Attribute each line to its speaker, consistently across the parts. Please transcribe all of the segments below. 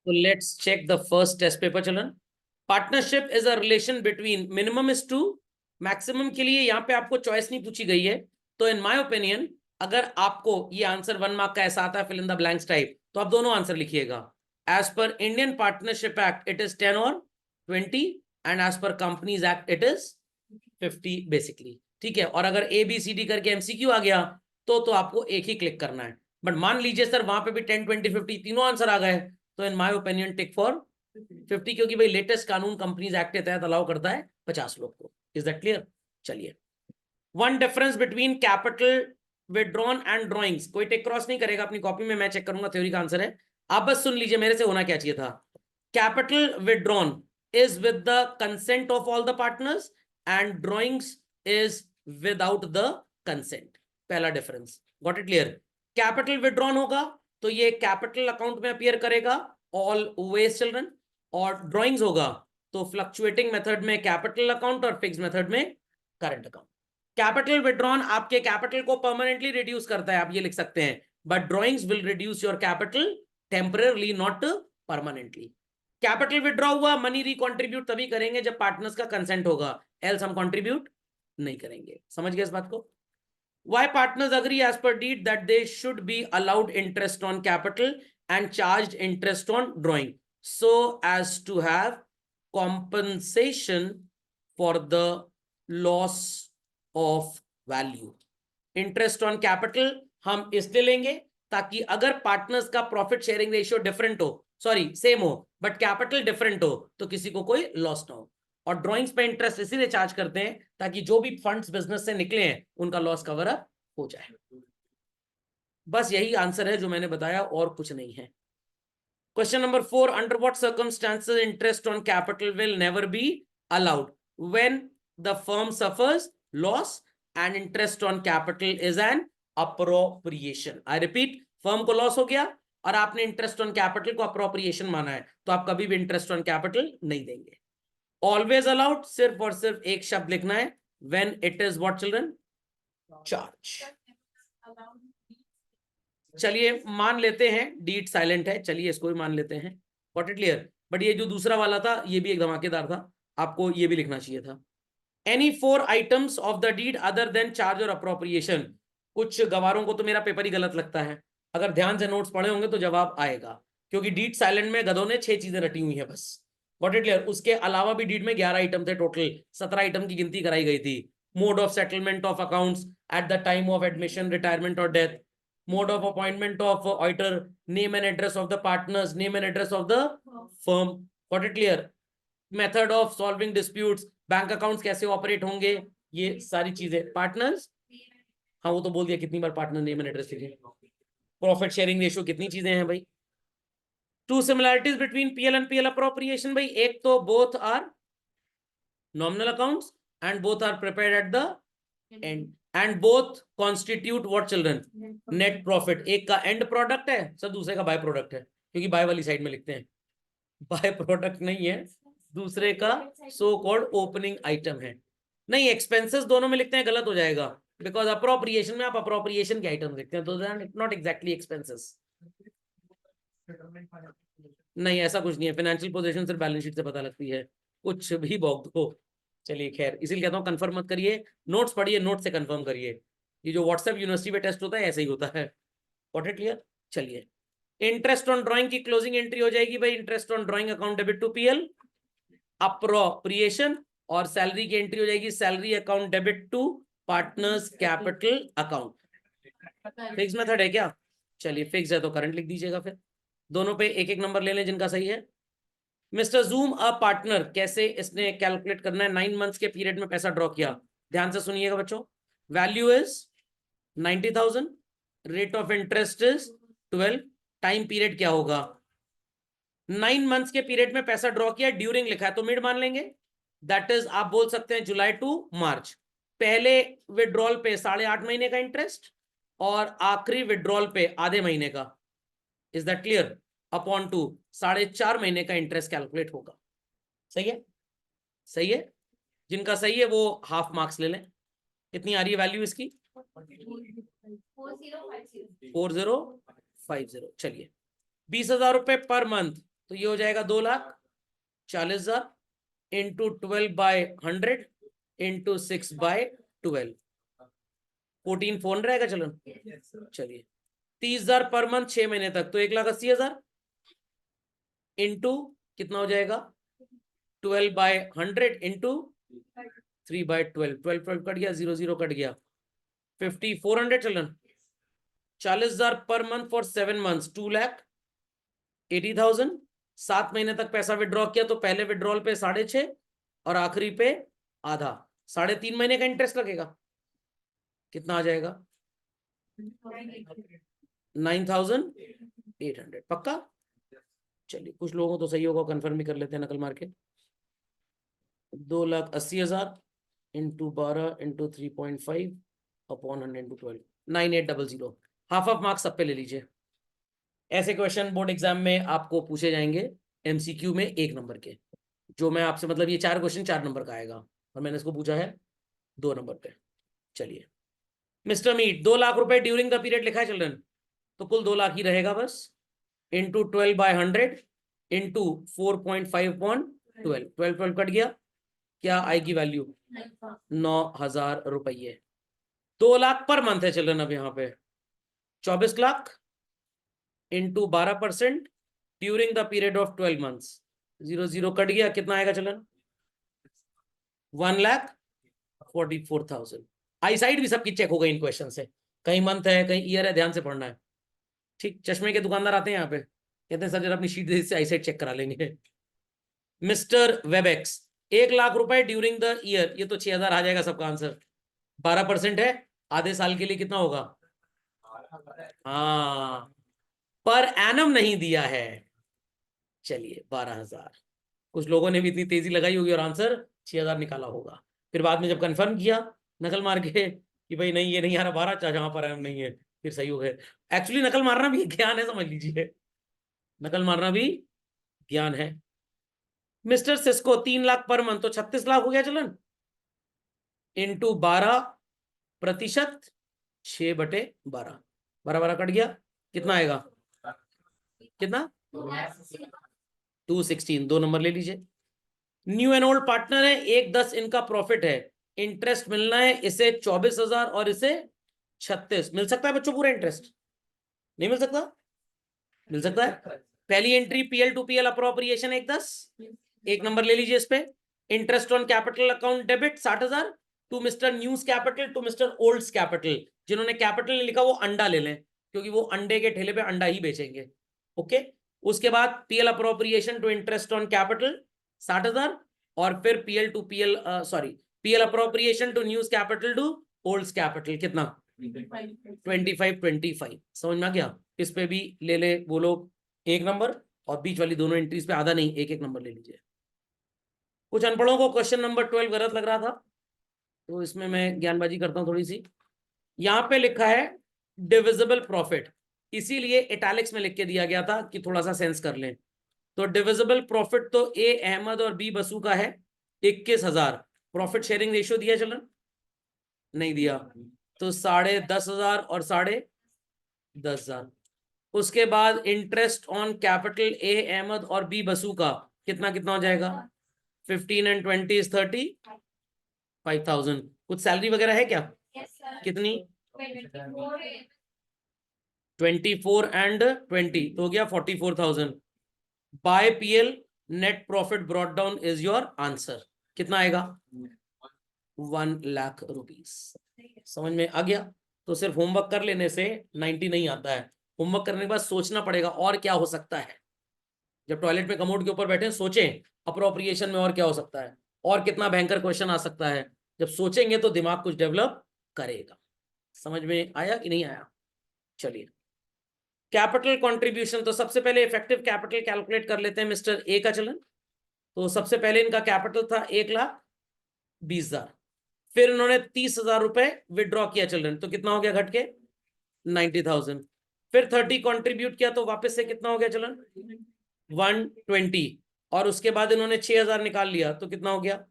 Speaker 1: So let's check the first test paper children. Partnership is a relation between minimum is to maximum के लिए यहाँ पे आपको choice नहीं पूछी गई है, तो इन माय ओपिनियन अगर आपको ये आंसर 1 मार्क का ऐसा आता है fill in the blanks type, तो आप दोनों आंसर लिखिएगा. As per Indian partnership act it is 10 और 20 and as per companies act it is 50 basically. ठीक है, और अगर ABCD करके MCQ आ गया तो आपको एक ही क्लिक करना है. बट मान लीजिए सर वहां पे भी 10, 20, 50 तीनों आंसर आ गए, तो in my opinion tick for 50, क्योंकि भाई लेटेस्ट कानून कंपनीज एक्ट के तहत अलाउ करता है 50 लोग को. Is that clear? चलिए. One difference between capital withdrawn and drawings. कोई टेक क्रॉस नहीं करेगा अपनी कॉपी में, मैं चेक करूंगा. थ्योरी का आंसर है, आप बस सुन लीजिए मेरे से होना क्या चाहिए था. Capital withdrawn is with the consent of all the partners and drawings is without the consent. पहला डिफरेंस. Got it clear? Capital withdrawn होगा तो ये कैपिटल अकाउंट में अपीयर करेगा ऑलवेज चिल्ड्रन, और ड्रॉइंग्स होगा तो फ्लक्चुएटिंग मेथड में कैपिटल अकाउंट और फिक्स्ड मेथड में करंट अकाउंट. कैपिटल विड्रॉन आपके कैपिटल को परमानेंटली रिड्यूस करता है, आप ये लिख सकते हैं, but drawings will reduce your capital temporarily not permanently. Capital withdraw हुआ, मनी रिकॉन्ट्रीब्यूट तभी करेंगे जब पार्टनर्स का कंसेंट होगा, एल्स हम कॉन्ट्रीब्यूट नहीं करेंगे. समझ गए इस बात को? Why partners agree as per deed that they should be allowed interest on capital and charged interest on drawing so as to have compensation for the loss of value. Interest on capital हम इसलिए लेंगे ताकि अगर partners का profit sharing ratio different हो, sorry same हो, but capital different हो, तो किसी को कोई लॉस ना हो. और ड्राइंग्स पे इंटरेस्ट इसीलिए चार्ज करते हैं ताकि जो भी फंड्स बिजनेस से निकले हैं उनका लॉस कवर अप हो जाए. बस यही आंसर है जो मैंने बताया, और कुछ नहीं है. Question number 4. Under what circumstances interest on capital will never be allowed? When the firm suffers loss and interest on capital is an appropriation. I repeat, firm को लॉस हो गया और आपने इंटरेस्ट ऑन कैपिटल को appropriation माना है, तो आप कभी भी इंटरेस्ट ऑन कैपिटल नहीं देंगे. ऑलवेज अलाउड, सिर्फ और सिर्फ एक शब्द लिखना है, when it is what children? Charge. चलिए मान लेते हैं डीड साइलेंट है, चलिए इसको भी मान लेते हैं. Got it clear? बट ये जो दूसरा वाला था ये भी एक धमाकेदार था, आपको ये भी लिखना चाहिए था. Any 4 items of the deed other than charge और अप्रोप्रिएशन. कुछ गवारों को तो मेरा पेपर ही गलत लगता है, अगर ध्यान से नोट्स पढ़े होंगे तो जवाब आएगा, क्योंकि डीड साइलेंट में गधों ने 6 चीजें रटी हुई है बस. Got it clear? उसके अलावा भी डीड में 11 आइटम थे, टोटल 17 आइटम की गिनती कराई गई थी. Mode of settlement of accounts at the time of admission, retirement और death, mode of appointment of auditor, name and address of the partners, name and address of the firm. Got it clear? Method of solving disputes, bank accounts कैसे operate होंगे, ये सारी चीजें. Partners, हाँ वो तो बोल दिया कितनी बार पार्टनर नेम एंड एड्रेस लिखे. प्रॉफिट शेयरिंग रेशियो, कितनी चीजें हैं भाई. 2 similarities between PL and PL appropriation. भाई एक तो both are nominal accounts and both are prepared at the end and both constitute what children? Net profit. एक का एंड प्रोडक्ट है सर, दूसरे का बाय प्रोडक्ट है, क्योंकि बाय वाली साइड में लिखते हैं, बाय प्रोडक्ट नहीं है, दूसरे का सो कॉल्ड ओपनिंग आइटम है. नहीं, एक्सपेंसेस दोनों में लिखते हैं, गलत हो जाएगा, बिकॉज अप्रोप्रिएशन में आप अप्रोप्रिएशन के आइटम लिखते हैं, तो नॉट एग्जैक्टली एक्सपेंसेस. नहीं ऐसा कुछ नहीं है, फाइनेंशियल पोजीशन सिर्फ बैलेंस शीट से पता लगती है, कुछ भी बॉक दो. चलिए खैर, इसीलिए कहता हूँ कंफर्म मत करिए, नोट्स पढ़िए, नोट से कंफर्म करिए. ये जो व्हाट्सएप यूनिवर्सिटी पे टेस्ट होता है ऐसे ही होता है. Got it clear? चलिए, इंटरेस्ट ऑन ड्राइंग की क्लोजिंग एंट्री हो जाएगी भाई, interest on drawing account debit to PL appropriation, और सैलरी की एंट्री हो जाएगी salary account debit to partners capital account. Fix method है क्या? चलिए फिक्स है तो करंट लिख दीजिएगा. फिर दोनों पे एक एक नंबर ले लें जिनका सही है. मिस्टर जूम अ पार्टनर, कैसे इसने कैलकुलेट करना है? 9 मंथ्स के पीरियड में पैसा ड्रॉ किया, ध्यान से सुनिएगा बच्चों. Value is 90,000, rate of interest is 12, time period क्या होगा? 9 मंथ्स के पीरियड में पैसा ड्रॉ किया, ड्यूरिंग लिखा है तो मिड मान लेंगे, दैट इज आप बोल सकते हैं जुलाई टू मार्च. पहले विड्रॉल पे 8.5 महीने का इंटरेस्ट और आखिरी विड्रॉल पे आधे महीने का. Is that clear? अपॉन 2, 4.5 महीने का इंटरेस्ट कैलकुलेट होगा. सही है? सही है. जिनका सही है वो हाफ मार्क्स ले लें. कितनी आ रही है वैल्यू इसकी? 4050. चलिए 20,000 रुपए पर मंथ तो ये हो जाएगा 2,40,000 इंटू 12/100 इंटू 6/12, 14,400 रहेगा चलन। चलिए 30,000 पर मंथ 6 महीने तक, तो 1,80,000 इंटू कितना हो जाएगा 12/100 इंटू 3/12, 12 कट गया, 0 कट गया, 5,400 चलन। 40,000 पर मंथ फॉर 7 मंथ्स, 2,80,000। 7 महीने तक पैसा विड्रॉ किया तो पहले विड्रॉल पे 6.5 और आखिरी पे आधा, 3.5 महीने का इंटरेस्ट लगेगा। कितना आ जाएगा 9,800 पक्का। चलिए कुछ लोगों तो सही होगा, कंफर्म भी कर लेते हैं नकल मार के। 2,80,000 into 12 into 3.5 upon 100 into 12, 9,800। Half of marks सब पे ले लीजिए। ऐसे क्वेश्चन बोर्ड एग्जाम में आपको पूछे जाएंगे एमसीक्यू में 1 नंबर के, जो मैं आपसे मतलब ये 4 क्वेश्चन 4 नंबर का आएगा और मैंने इसको पूछा है 2 नंबर पे। चलिए मिस्टर मीट 2 लाख रुपए ड्यूरिंग द पीरियड लिखा है चिल्ड्रन, तो कुल 2 लाख ही रहेगा बस, इंटू 12/100 इंटू 4.5/12, 12 कट गया, क्या आएगी वैल्यू 9,000 रुपये। 2 लाख पर मंथ है चिल्ड्रन। अब यहाँ पे 24 lakh into 12% during the period of 12 months, 0 cut गया, कितना आएगा चलन 1,44,000। आई साइड भी सबकी चेक हो गई इन क्वेश्चन से, कहीं मंथ है कहीं ईयर है, ध्यान से पढ़ना है। ठीक, चश्मे के दुकानदार आते हैं यहाँ पे, कहते हैं सर जरा अपनी शीट से आई साइड चेक करा लेंगे। मिस्टर वेबएक्स 1 लाख रुपए ड्यूरिंग द ईयर, ये तो 6,000 आ जाएगा सबका आंसर। 12% है, आधे साल के लिए कितना होगा, हाँ पर एनम नहीं दिया है। चलिए 12,000। कुछ लोगों ने भी इतनी तेजी लगाई होगी और आंसर 6,000 निकाला होगा, फिर बाद में जब कंफर्म किया नकल मार के कि भाई नहीं ये नहीं आ रहा 12, जहां पर एनम नहीं है, फिर सही हो गए। एक्चुअली नकल मारना भी ज्ञान है, समझ लीजिए, नकल मारना भी ज्ञान है। Mister Cisco 3 lakh per month, तो 36 लाख हो गया चलन, इंटू 12%, 6/12, 12 कट गया, कितना आएगा, कितना 216, 2 नंबर ले लीजिए। न्यू एंड ओल्ड पार्टनर है, 1,10 इनका प्रॉफिट है, इंटरेस्ट मिलना है इसे 24,000 और इसे 36। मिल सकता है बच्चों पूरा इंटरेस्ट, नहीं मिल सकता, मिल सकता है। पहली entry PL to PL appropriation 1,10, 1 number ले लीजिए इस पे। Interest on capital account debit 60,000 to mister News capital to mister Olds capital. जिन्होंने कैपिटल नहीं लिखा वो अंडा ले लें, क्योंकि वो अंडे के ठेले पे अंडा ही बेचेंगे। ओके, उसके बाद PL appropriation to interest on capital 60,000 और फिर PL to PL PL appropriation to News capital to Olds capital, कितना 25। समझ में आ गया। इस पे भी ले ले वो लोग 1 नंबर, और बीच वाली दोनों एंट्रीज पे आधा नहीं 1 नंबर ले लीजिए। कुछ अनपढ़ों को क्वेश्चन नंबर 12 गलत लग रहा था, तो इसमें मैं ज्ञानबाजी करता हूं थोड़ी सी। यहां पे लिखा है डिविजिबल प्रॉफिट, इसीलिए इटैलिक्स में लिख के दिया गया था कि थोड़ा सा सेंस कर लें। तो डिविजिबल प्रॉफिट तो ए अहमद और बी बसु का है 21,000। प्रॉफिट शेयरिंग रेशियो दिया चलन, नहीं दिया, तो 10,500 और 10,500। उसके बाद interest on capital A Ahmad और बी बसु का कितना कितना हो जाएगा, 15 and 20 is 35,000। कुछ सैलरी वगैरह है क्या, कितनी 24 and 20, तो हो गया 44,000। By PL net profit brought down is your answer, कितना आएगा 1 लाख रुपीस। समझ में आ गया। तो सिर्फ होमवर्क कर लेने से 90 नहीं आता है, होमवर्क करने के बाद सोचना पड़ेगा और क्या हो सकता है। जब टॉयलेट में कमोड के ऊपर बैठे सोचें अप्रोप्रिएशन में और क्या हो सकता है, और कितना भयंकर क्वेश्चन आ सकता है। जब सोचेंगे तो दिमाग कुछ डेवलप करेगा। समझ में आया कि नहीं आया। चलिए कैपिटल कंट्रीब्यूशन, तो सबसे पहले इफेक्टिव कैपिटल कैलकुलेट कर लेते हैं मिस्टर ए का चलन। तो सबसे पहले इनका कैपिटल था 1,20,000, फिर इन्होंने 30,000 रुपए विड्रॉ किया चिल्ड्रन, तो कितना हो गया घट के 90,000। फिर 30 कंट्रीब्यूट किया तो वापस से कितना हो गया चलन 120, और उसके बाद इन्होंने 6,000 निकाल लिया तो कितना हो गया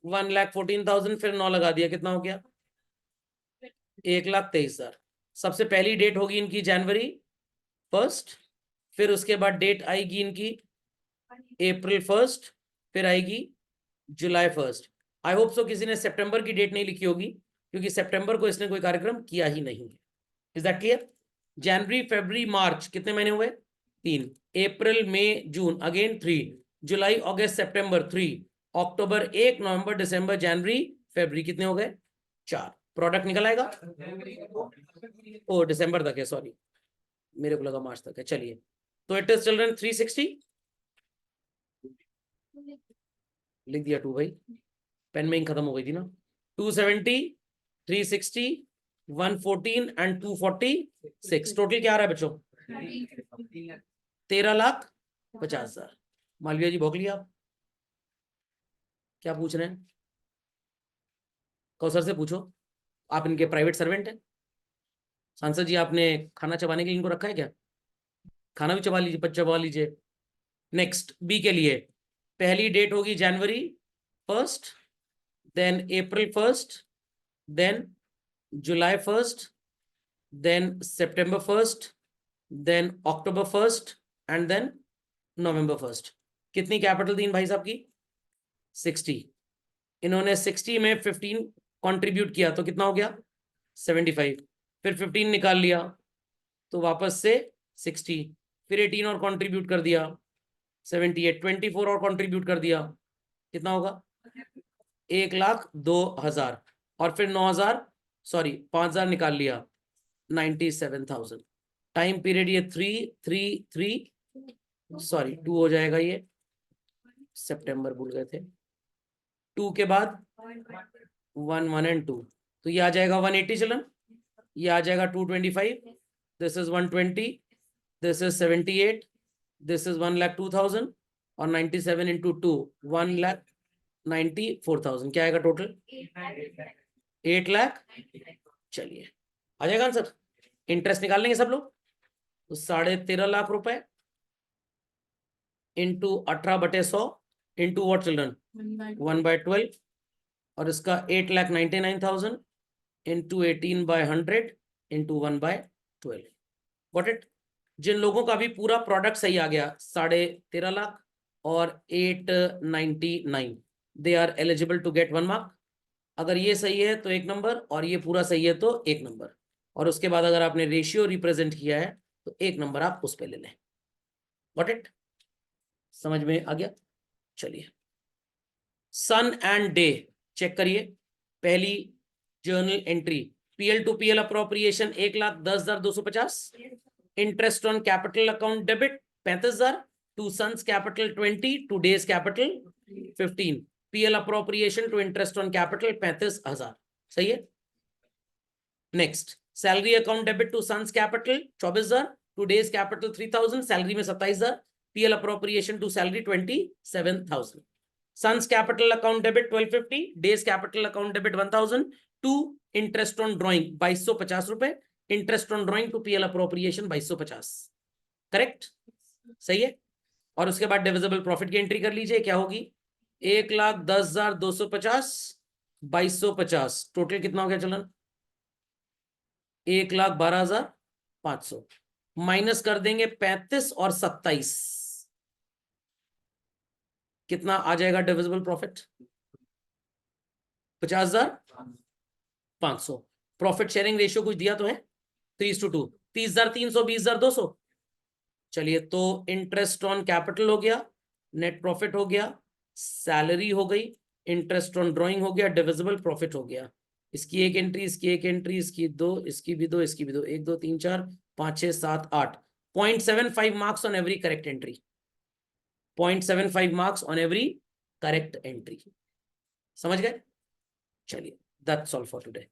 Speaker 1: 1,14,000। फिर 9 लगा दिया, कितना हो गया 1,23,000। सबसे पहली डेट होगी इनकी जनवरी 1, फिर उसके बाद डेट आएगी इनकी अप्रैल 1, फिर आएगी जुलाई 1। आई होप सो किसी ने सितंबर की डेट नहीं लिखी होगी, क्योंकि सितंबर को इसने कोई कार्यक्रम किया ही नहीं है। Is that clear? जनवरी, फरवरी, मार्च कितने महीने हुए? 3। अप्रैल, मई, जून अगेन 3। जुलाई, अगस्त, सितंबर 3। अक्टूबर 1, नवंबर, दिसंबर, जनवरी, फरवरी कितने हो गए? 4। प्रोडक्ट निकल आएगा? ओ दिसंबर तक है, सॉरी मेरे को लगा मार्च तक है। चलिए, तो इट इज चिल्ड्रन 360 लिख दिया 2 भाई, पेन में ही खत्म हो गई थी ना। 270, 360, 114 एंड 246। टोटल क्या आ रहा है बच्चों? 13,50,000। मालविया जी भोग लिया आप? क्या पूछ रहे हैं? कौशल से पूछो, आप इनके प्राइवेट सर्वेंट हैं। सांसद जी आपने खाना चबाने के लिए इनको रखा है क्या? खाना भी चबा लीजिए, चबा लीजिए। नेक्स्ट बी के लिए पहली डेट होगी January 1, then April 1, then July 1, then September 1, then October 1 and then November 1। कितनी कैपिटल दी भाई साहब की? 60। इन्होंने 60 में 15 कंट्रीब्यूट किया तो कितना हो गया? 75। फिर 15 निकाल लिया तो वापस से 60, फिर 18 और कंट्रीब्यूट कर दिया 78, 24 और कंट्रीब्यूट कर दिया, कितना होगा? 1,02,000। और फिर 9,000 सॉरी 5,000 निकाल लिया 97,000। टाइम पीरियड ये 3 सॉरी 2 हो जाएगा, ये सितंबर भूल गए थे। 2 के बाद 1, 1 एंड 2, तो ये आ जाएगा 180 चलन, ये आ जाएगा 225, this is 120, this is 78, this is 1,02,000 और 97 इंटू 2 1,94,000। क्या आएगा टोटल? 8 लाख। चलिए आ जाएगा आंसर। इंटरेस्ट निकाल लेंगे सब लोग, तो 13.5 लाख रुपए इंटू 18/100 इंटू व्हाट चिल्ड्रन? 1/12, और इसका 8,99,000 इंटू 18/100 इंटू 1/12। Got it? जिन लोगों का भी पूरा प्रोडक्ट सही आ गया 13.5 लाख और 899, they are eligible to get 1 mark. अगर ये सही है तो 1 नंबर, और ये पूरा सही है तो 1 नंबर, और उसके बाद अगर आपने रेशियो रिप्रेजेंट किया है तो 1 नंबर आप उस पर ले लें। Got it? समझ में आ गया? चलिए, सन एंड डे चेक करिए। पहली journal entry, PL to PL appropriation 1,10,250। Interest on capital account debit 35,000। To Sons capital 20, to Days capital 15। PL appropriation to interest on capital 35,000। सही है। Next, salary account debit to Sons capital 24,000, to Days capital 3,000, salary में 27,000। PL appropriation to salary 27,000। Sons capital account debit 1250, Days capital account debit 1,000, to interest on drawing 2,250 रुपए, interest on drawing to PL appropriation 2,250। Correct? सही है। और उसके बाद divisible profit की entry कर लीजिए, क्या होगी? 1,10,250 2,250, टोटल कितना हो गया चलन? 1,12,500 माइनस कर देंगे 35 और 27, कितना आ जाएगा divisible profit? 50,500। Profit sharing ratio कुछ दिया तो है? 3:2। 30,300, 20,200। चलिए, तो इंटरेस्ट ऑन कैपिटल हो गया, नेट प्रॉफिट हो गया, सैलरी हो गई, इंटरेस्ट ऑन ड्रॉइंग हो गया, डिविजिबल प्रॉफिट हो गया। इसकी एक एंट्री, इसकी एक एंट्री, इसकी 2, इसकी भी 2, इसकी भी 2, 1 2 3 4 5 6 7 8। 0.75 marks on every correct entry. 0.75 marks on every correct entry. समझ गए? चलिए, दैट्स ऑल फॉर टुडे।